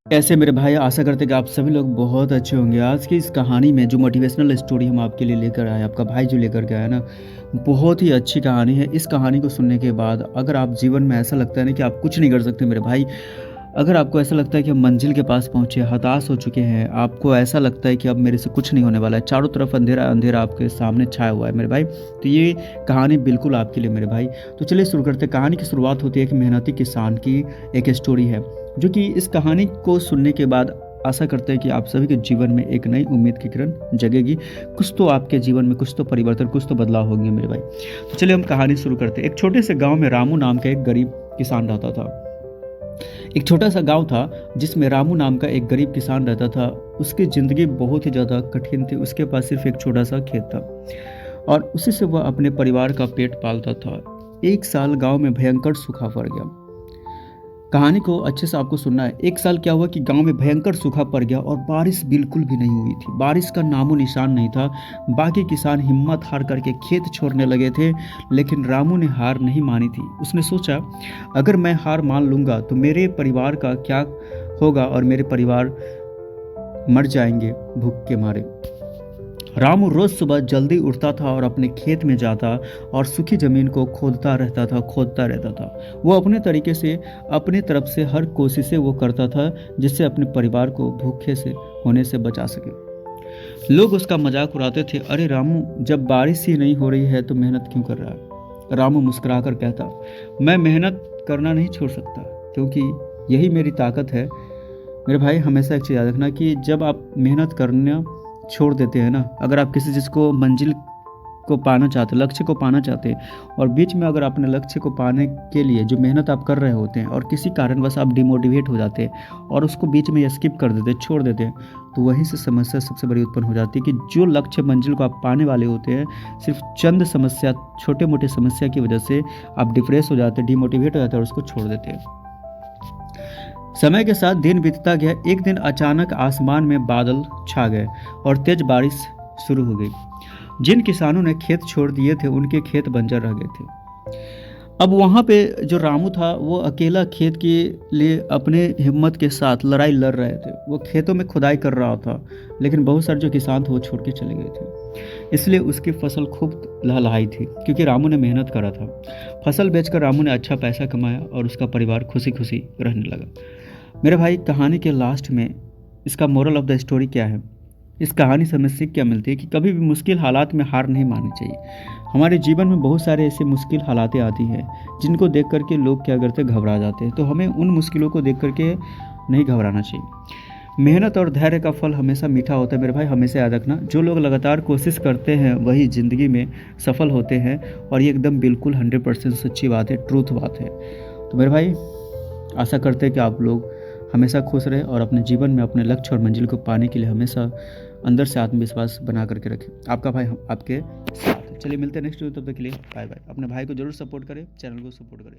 कैसे मेरे भाई, आशा करते हैं कि आप सभी लोग बहुत अच्छे होंगे। आज की इस कहानी में जो मोटिवेशनल स्टोरी हम आपके लिए लेकर आए, आपका भाई जो लेकर के आया ना, बहुत ही अच्छी कहानी है। इस कहानी को सुनने के बाद अगर आप जीवन में ऐसा लगता है ना कि आप कुछ नहीं कर सकते मेरे भाई, अगर आपको ऐसा लगता है कि हम मंजिल के पास पहुँचे, हताश हो चुके हैं, आपको ऐसा लगता है कि अब मेरे से कुछ नहीं होने वाला है, चारों तरफ अंधेरा अंधेरा आपके सामने छाया हुआ है मेरे भाई, तो ये कहानी बिल्कुल आपके लिए मेरे भाई। तो चलिए शुरू करते हैं। कहानी की शुरुआत होती है एक मेहनती किसान की एक स्टोरी है, जो कि इस कहानी को सुनने के बाद आशा करते हैं कि आप सभी के जीवन में एक नई उम्मीद की किरण जगेगी। कुछ तो आपके जीवन में कुछ तो परिवर्तन, कुछ तो बदलाव होंगे मेरे भाई। तो चलिए हम कहानी शुरू करते हैं। एक छोटे से गांव में रामू नाम का एक गरीब किसान रहता था। एक छोटा सा गांव था जिसमें रामू नाम का एक गरीब किसान रहता था। उसकी ज़िंदगी बहुत ही ज़्यादा कठिन थी। उसके पास सिर्फ एक छोटा सा खेत था और उसी से वह अपने परिवार का पेट पालता था। एक साल गांव में भयंकर सूखा पड़ गया। कहानी को अच्छे से आपको सुनना है। एक साल क्या हुआ कि गांव में भयंकर सूखा पड़ गया और बारिश बिल्कुल भी नहीं हुई थी। बारिश का नामो निशान नहीं था। बाकी किसान हिम्मत हार करके खेत छोड़ने लगे थे, लेकिन रामू ने हार नहीं मानी थी। उसने सोचा, अगर मैं हार मान लूँगा तो मेरे परिवार का क्या होगा और मेरे परिवार मर जाएंगे भूख के मारे। रामू रोज सुबह जल्दी उठता था और अपने खेत में जाता और सूखी जमीन को खोदता रहता था। वो अपने तरीके से, अपनी तरफ से हर कोशिशें वो करता था जिससे अपने परिवार को भूखे से होने से बचा सके। लोग उसका मजाक उड़ाते थे, अरे रामू, जब बारिश ही नहीं हो रही है तो मेहनत क्यों कर रहा है। रामू मुस्कुराकर कहता, मैं मेहनत करना नहीं छोड़ सकता, क्योंकि यही मेरी ताकत है। मेरे भाई, हमेशा एक चीज़ याद रखना कि जब आप मेहनत करना छोड़ देते हैं ना, अगर आप किसी चीज़ को, मंजिल को पाना चाहते, लक्ष्य को पाना चाहते हैं, और बीच में अगर अपने लक्ष्य को पाने के लिए जो मेहनत आप कर रहे होते हैं और किसी कारणवश आप डिमोटिवेट हो जाते हैं और उसको बीच में स्किप कर देते हैं, छोड़ देते हैं, तो वहीं से समस्या सबसे बड़ी उत्पन्न हो जाती है कि जो लक्ष्य मंजिल को आप पाने वाले होते हैं, सिर्फ चंद समस्या, छोटे मोटे समस्या की वजह से आप डिप्रेस हो जाते हैं, डिमोटिवेट हो जाते हैं और उसको छोड़ देते हैं। समय के साथ दिन बीतता गया। एक दिन अचानक आसमान में बादल छा गए और तेज बारिश शुरू हो गई। जिन किसानों ने खेत छोड़ दिए थे, उनके खेत बंजर रह गए थे। अब वहाँ पे जो रामू था, वो अकेला खेत के लिए अपने हिम्मत के साथ लड़ाई लड़ रहे थे। वो खेतों में खुदाई कर रहा था, लेकिन बहुत सारे जो किसान थे वो छोड़ के चले गए थे। इसलिए उसकी फसल खूब लहलहाई थी, क्योंकि रामू ने मेहनत करा था। फसल बेचकर रामू ने अच्छा पैसा कमाया और उसका परिवार खुशी खुशी रहने लगा। मेरे भाई, कहानी के लास्ट में इसका मोरल ऑफ द स्टोरी क्या है? इस कहानी से हमें सीख क्या मिलती है कि कभी भी मुश्किल हालात में हार नहीं माननी चाहिए। हमारे जीवन में बहुत सारे ऐसे मुश्किल हालातें आती हैं जिनको देख करके लोग क्या करते हैं, घबरा जाते हैं। तो हमें उन मुश्किलों को देख करके नहीं घबराना चाहिए। मेहनत और धैर्य का फल हमेशा मीठा होता है मेरे भाई, हमेशा याद रखना। जो लोग लगातार कोशिश करते हैं वही ज़िंदगी में सफल होते हैं, और ये एकदम बिल्कुल 100% सच्ची बात है, ट्रूथ बात है। तो मेरे भाई, आशा करते हैं कि आप लोग हमेशा खुश रहें और अपने जीवन में अपने लक्ष्य और मंजिल को पाने के लिए हमेशा अंदर से आत्मविश्वास बना करके रखें। आपका भाई आपके साथ है। चलिए मिलते हैं नेक्स्ट वीडियो, तब तक के लिए बाय बाय। अपने भाई को जरूर सपोर्ट करें, चैनल को सपोर्ट करें।